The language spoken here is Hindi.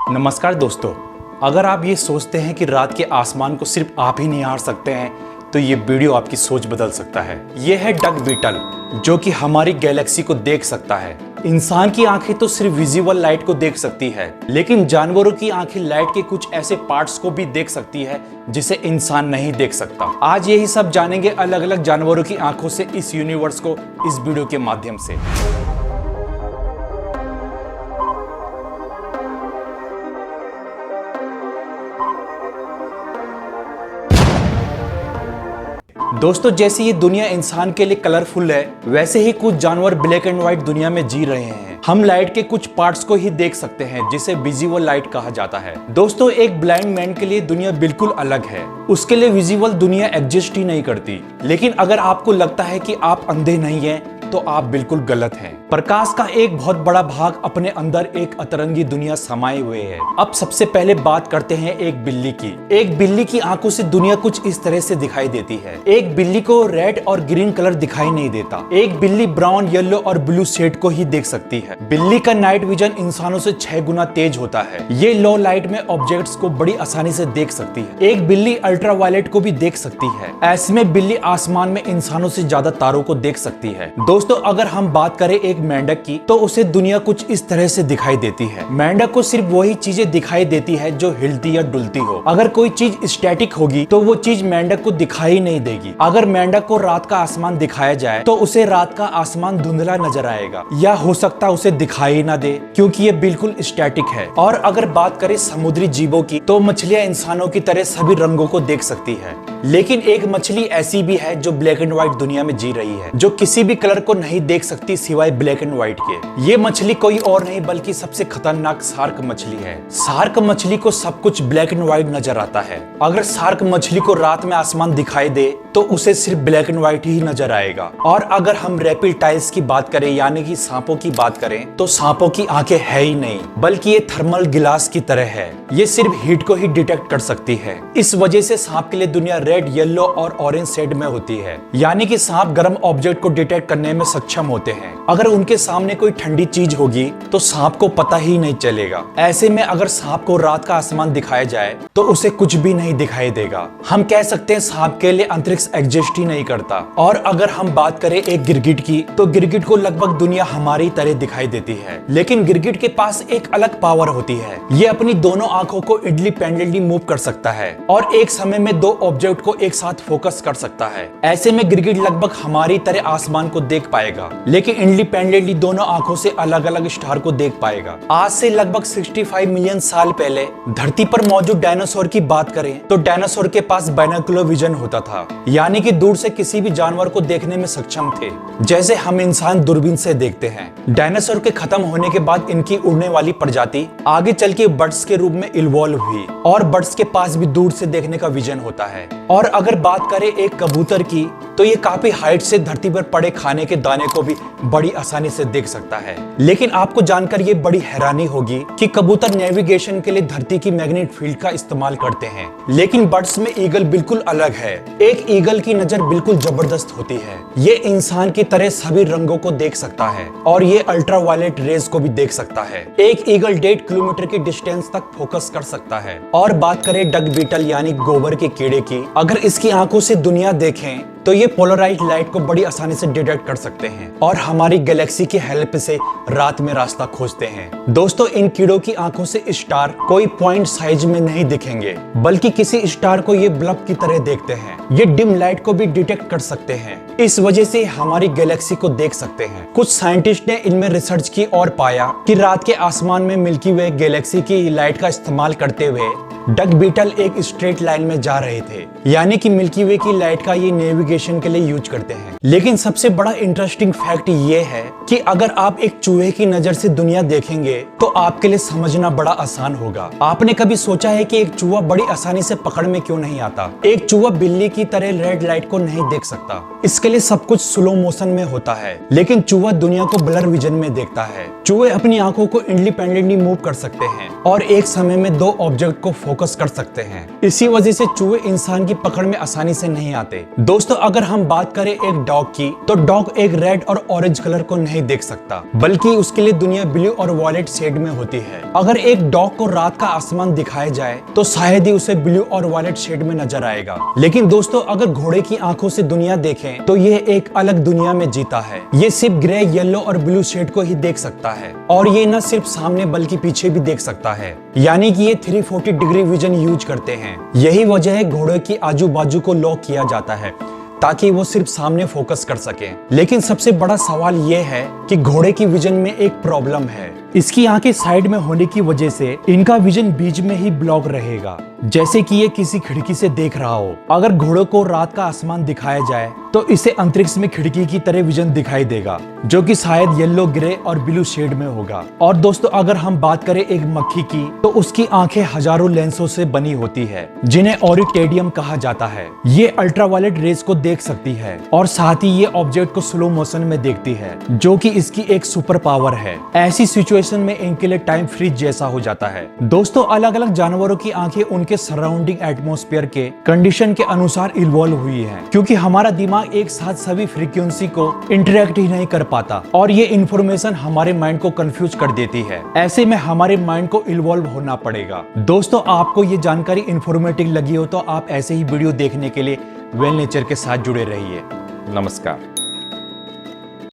नमस्कार दोस्तों, अगर आप ये सोचते हैं कि रात के आसमान को सिर्फ आप ही निहार सकते हैं तो ये वीडियो आपकी सोच बदल सकता है। ये है डक बीटल, जो कि हमारी गैलेक्सी को देख सकता है। इंसान की आंखें तो सिर्फ विजिबल लाइट को देख सकती है, लेकिन जानवरों की आंखें लाइट के कुछ ऐसे पार्ट्स को भी देख सकती है जिसे इंसान नहीं देख सकता। आज यही सब जानेंगे अलग अलग जानवरों की आंखों से इस यूनिवर्स को, इस वीडियो के माध्यम से। दोस्तों, जैसे ये दुनिया इंसान के लिए कलरफुल है, वैसे ही कुछ जानवर ब्लैक एंड व्हाइट दुनिया में जी रहे हैं। हम लाइट के कुछ पार्ट्स को ही देख सकते हैं, जिसे विजिबल लाइट कहा जाता है। दोस्तों, एक ब्लाइंड मैन के लिए दुनिया बिल्कुल अलग है। उसके लिए विजिबल दुनिया एग्जिस्ट ही नहीं करती। लेकिन अगर आपको लगता है कि आप अंधे नहीं हैं, तो आप बिल्कुल गलत हैं। प्रकाश का एक बहुत बड़ा भाग अपने अंदर एक अतरंगी दुनिया समाये हुए है। अब सबसे पहले बात करते हैं एक बिल्ली की। एक बिल्ली की आंखों से दुनिया कुछ इस तरह से दिखाई देती है। एक बिल्ली को रेड और ग्रीन कलर दिखाई नहीं देता। एक बिल्ली ब्राउन, येलो और ब्लू शेड को ही देख सकती है। बिल्ली का नाइट विजन इंसानों से 6 गुना तेज होता है। ये लो लाइट में ऑब्जेक्ट्स को बड़ी आसानी से देख सकती है। एक बिल्ली अल्ट्रावायलेट को भी देख सकती है। ऐसे में बिल्ली आसमान में इंसानों से ज्यादा तारों को देख सकती है। दोस्तों, अगर हम बात करें एक मेंढक की, तो उसे दुनिया कुछ इस तरह से दिखाई देती है। मेंढक को सिर्फ वही चीजें दिखाई देती है जो हिलती या डुलती हो। अगर कोई चीज स्टैटिक होगी तो वो चीज मेंढक को दिखाई नहीं देगी। अगर मेंढक को रात का आसमान दिखाया जाए तो उसे रात का आसमान धुंधला नजर आएगा, या हो सकता उसे दिखाई ना दे, क्योंकि ये बिल्कुल स्टैटिक है। और अगर बात करें समुद्री जीवों की, तो मछलियां इंसानों की तरह सभी रंगों को देख सकती है। लेकिन एक मछली ऐसी भी है जो ब्लैक एंड व्हाइट दुनिया में जी रही है, जो किसी भी कलर को नहीं देख सकती सिवाय ब्लैक एंड व्हाइट के। ये मछली कोई और नहीं बल्कि सबसे खतरनाक शार्क मछली है। शार्क मछली को सब कुछ ब्लैक एंड व्हाइट नजर आता है। अगर शार्क मछली को रात में आसमान दिखाई दे तो उसे सिर्फ ब्लैक एंड व्हाइट ही नजर आएगा। और अगर हम रेप्टाइल्स की बात करें, यानी कि सांपों की बात करें, तो सांपों की आंखें है ही नहीं, बल्कि ये थर्मल गिलास की तरह है। ये सिर्फ हीट को ही डिटेक्ट कर सकती है। इस वजह से सांप के लिए दुनिया रेड, येलो और ऑरेंज शेड में होती है। यानी कि सांप गर्म ऑब्जेक्ट को डिटेक्ट करने में सक्षम होते हैं। अगर उनके सामने कोई ठंडी चीज होगी तो सांप को पता ही नहीं चलेगा। ऐसे में अगर सांप को रात का आसमान दिखाया जाए तो उसे कुछ भी नहीं दिखाई देगा। हम कह सकते हैं सांप के लिए अंतरिक्ष एग्जिस्ट ही नहीं करता। और अगर हम बात करें एक गिरगिट की, तो गिरगिट को लगभग दुनिया हमारी तरह दिखाई देती है। लेकिन गिरगिट के पास एक अलग पावर होती है। ये अपनी दोनों आंखों को इंडिपेंडेंटली मूव कर सकता है और एक समय में 2 ऑब्जेक्ट को एक साथ फोकस कर सकता है। ऐसे में गिरगिट लगभग हमारी तरह आसमान को देख पाएगा, लेकिन इंडिपेंडेंटली दोनों आंखों से अलग अलग स्टार को देख पाएगा। आज से लगभग 65 मिलियन साल पहले धरती पर मौजूद डायनासोर की बात करें तो डायनासोर के पास बाइनोकुलर विजन होता था, यानी कि दूर से किसी भी जानवर को देखने में सक्षम थे, जैसे हम इंसान दूरबीन से देखते हैं। डायनासोर के खत्म होने के बाद इनकी उड़ने वाली प्रजाति आगे चल के बर्ड्स के रूप में इवॉल्व हुई, और बर्ड्स के पास भी दूर से देखने का विजन होता है। और अगर बात करें एक कबूतर की, तो ये काफी हाइट से धरती पर पड़े खाने के दाने को भी बड़ी आसानी से देख सकता है। लेकिन आपको जानकर ये बड़ी हैरानी होगी कि कबूतर नेविगेशन के लिए धरती की मैग्नेट फील्ड का इस्तेमाल करते हैं। लेकिन बर्ड्स में ईगल बिल्कुल अलग है। एक ईगल की नजर बिल्कुल जबरदस्त होती है। ये इंसान की तरह सभी रंगों को देख सकता है और ये अल्ट्रावायलेट रेज को भी देख सकता है। एक ईगल 1.5 किलोमीटर की डिस्टेंस तक फोकस कर सकता है। और बात करें डक बीटल यानी गोबर के कीड़े की, अगर इसकी आंखों से दुनिया देखें तो ये पोलराइज्ड लाइट को बड़ी आसानी से डिटेक्ट कर सकते हैं और हमारी गैलेक्सी की हेल्प से रात में रास्ता खोजते हैं। दोस्तों, इन कीड़ों की आंखों से स्टार कोई पॉइंट साइज में नहीं दिखेंगे, बल्कि किसी स्टार को ये ब्लब की तरह देखते हैं। ये डिम लाइट को भी डिटेक्ट कर सकते हैं। इस वजह से हमारी गैलेक्सी को देख सकते हैं। कुछ साइंटिस्ट ने इनमें रिसर्च की और पाया कि रात के आसमान में मिल्की वे गैलेक्सी की लाइट का इस्तेमाल करते हुए डक बीटल एक स्ट्रेट लाइन में जा रहे थे, यानी कि मिल्की वे की लाइट का ये नेविगेशन के लिए यूज करते हैं। लेकिन सबसे बड़ा इंटरेस्टिंग फैक्ट ये है कि अगर आप एक चूहे की नजर से दुनिया देखेंगे तो आपके लिए समझना बड़ा आसान होगा। आपने कभी सोचा है कि एक चूहा बड़ी आसानी से पकड़ में क्यों नहीं आता? एक चूहा बिल्ली की तरह रेड लाइट को नहीं देख सकता। इसके लिए सब कुछ स्लो मोशन में होता है, लेकिन चूहा दुनिया को ब्लर विजन में देखता है। चूहे अपनी आंखों को इंडिपेंडेंटली मूव कर सकते हैं और एक समय में 2 ऑब्जेक्ट को फोकस कर सकते हैं। इसी वजह से चूहे इंसान की पकड़ में आसानी से नहीं आते। दोस्तों अगर हम बात करें एक डॉग की, तो डॉग एक रेड और ऑरेंज कलर को नहीं देख सकता, बल्कि उसके लिए दुनिया ब्लू और वॉयलेट शेड में होती है। अगर एक डॉग को रात का आसमान दिखाया जाए तो शायद ही उसे ब्लू और वॉयलेट शेड में नजर आएगा। लेकिन दोस्तों अगर घोड़े की आंखों से दुनिया देखें तो ये एक अलग दुनिया में जीता है। ये सिर्फ ग्रे, येलो और ब्लू शेड को ही देख सकता है, और ये न सिर्फ सामने बल्कि पीछे भी देख सकता है, यानी कि ये 340 डिग्री विजन यूज करते हैं। यही वजह है घोड़े की आजू बाजू को लॉक किया जाता है ताकि वो सिर्फ सामने फोकस कर सके। लेकिन सबसे बड़ा सवाल ये है कि घोड़े की विजन में एक प्रॉब्लम है। इसकी आंखें साइड में होने की वजह से इनका विजन बीच में ही ब्लॉक रहेगा, जैसे कि ये किसी खिड़की से देख रहा हो। अगर घोड़े को रात का आसमान दिखाया जाए तो इसे अंतरिक्ष में खिड़की की तरह विजन दिखाई देगा, जो कि शायद येलो, ग्रे और ब्लू शेड में होगा। और दोस्तों अगर हम बात करें एक मक्खी की, तो उसकी आंखें हजारों लेंसों से बनी होती है, जिन्हें ऑरिटेडियम कहा जाता है। ये अल्ट्रावायलेट रेज को देख सकती है और साथ ही ये ऑब्जेक्ट को स्लो मोशन में देखती है, जो कि इसकी एक सुपर पावर है। ऐसी सिचुएशन में इनके लिए टाइम फ्रीज जैसा हो जाता है। दोस्तों अलग अलग जानवरों की आंखें उनके सराउंडिंग एटमॉस्फेयर के कंडीशन के अनुसार इवॉल्व हुई है, क्योंकि हमारा दिमाग एक साथ सभी फ्रीक्वेंसी को इंटरेक्ट ही नहीं कर पाता, और ये इंफॉर्मेशन हमारे माइंड को कंफ्यूज कर देती है। ऐसे में हमारे माइंड को इवॉल्व होना पड़ेगा। दोस्तों आपको ये जानकारी इंफॉर्मेटिव लगी हो तो आप ऐसे ही वीडियो देखने के लिए वेल नेचर के साथ जुड़े रहिए। नमस्कार।